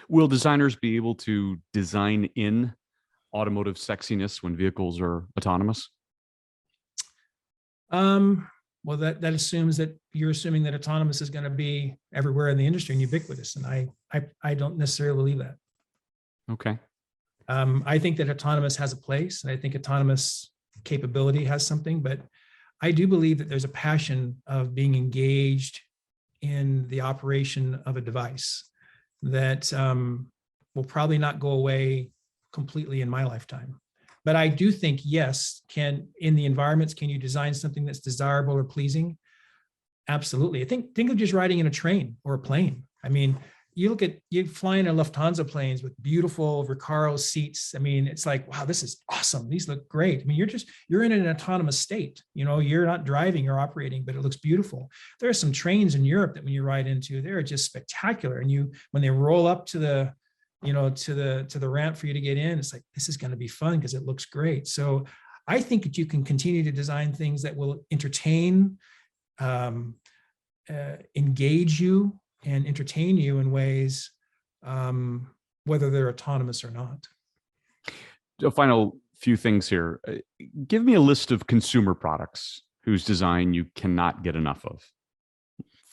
Will designers be able to design in automotive sexiness when vehicles are autonomous? Well, that assumes that you're assuming that autonomous is going to be everywhere in the industry and ubiquitous, and I don't necessarily believe that. Okay. I think that autonomous has a place, and I think autonomous capability has something, but I do believe that there's a passion of being engaged in the operation of a device that will probably not go away completely in my lifetime. But I do think, yes, in the environments, can you design something that's desirable or pleasing? Absolutely. Think of just riding in a train or a plane. I mean, you fly in a Lufthansa planes with beautiful Recaro seats. I mean, it's like, wow, this is awesome. These look great. I mean, you're in an autonomous state. You're not driving or operating, but it looks beautiful. There are some trains in Europe that when you ride into, they're just spectacular. And when they roll up to the to the ramp for you to get in, it's like, this is going to be fun because it looks great. So I think that you can continue to design things that will entertain, engage you and entertain you in ways, whether they're autonomous or not. A final few things here. Give me a list of consumer products whose design you cannot get enough of.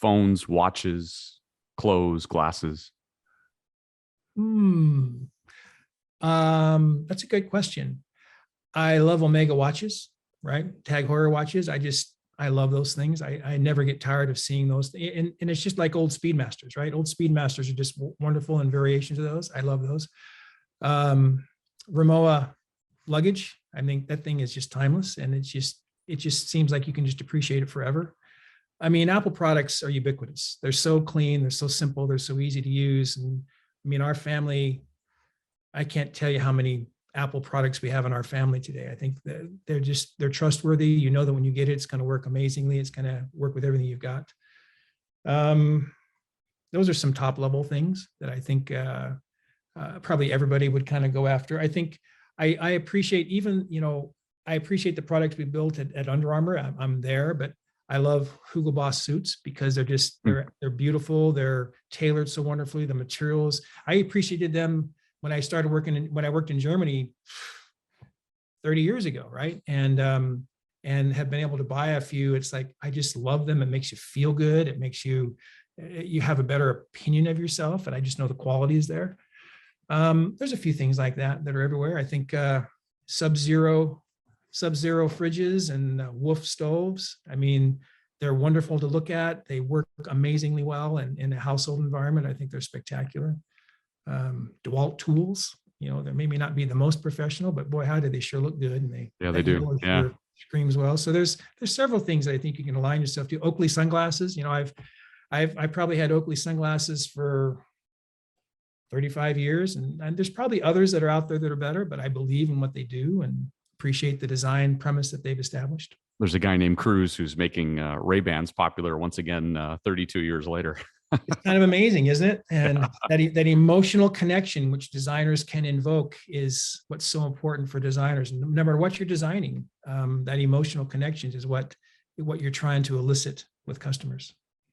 Phones, watches, clothes, glasses. That's a good question. I love Omega watches, right? Tag Heuer watches. I love those things. I never get tired of seeing those. And it's just like old Speedmasters, right? Old Speedmasters are just wonderful, and variations of those. I love those. Rimowa luggage. I think that thing is just timeless, and it just seems like you can just appreciate it forever. I mean, Apple products are ubiquitous. They're so clean, they're so simple, they're so easy to use. And I mean, our family, I can't tell you how many Apple products we have in our family today. I think that they're trustworthy. You know that when you get it, it's going to work amazingly. It's going to work with everything you've got. Those are some top level things that I think probably everybody would kind of go after. I think I appreciate I appreciate the products we built at Under Armour. I'm there, but I love Hugo Boss suits because they're beautiful. They're tailored so wonderfully. The materials, I appreciated them when I started when I worked in Germany 30 years ago, right? And have been able to buy a few. It's like, I just love them. It makes you feel good. It makes you have a better opinion of yourself. And I just know the quality is there. There's a few things like that are everywhere. I think Sub-Zero fridges and Wolf stoves. I mean, they're wonderful to look at. They work amazingly well in a household environment. I think they're spectacular. DeWalt tools, they maybe not be the most professional, but boy, how do they sure look good. And they do. Yeah. Screams well. So there's several things that I think you can align yourself to. Oakley sunglasses. I probably had Oakley sunglasses for 35 years, and there's probably others that are out there that are better, but I believe in what they do and appreciate the design premise that they've established. There's a guy named Cruz who's making Ray-Bans popular once again 32 years later. It's kind of amazing, isn't it? And that emotional connection which designers can invoke is what's so important for designers. No matter what you're designing, that emotional connection is what you're trying to elicit with customers.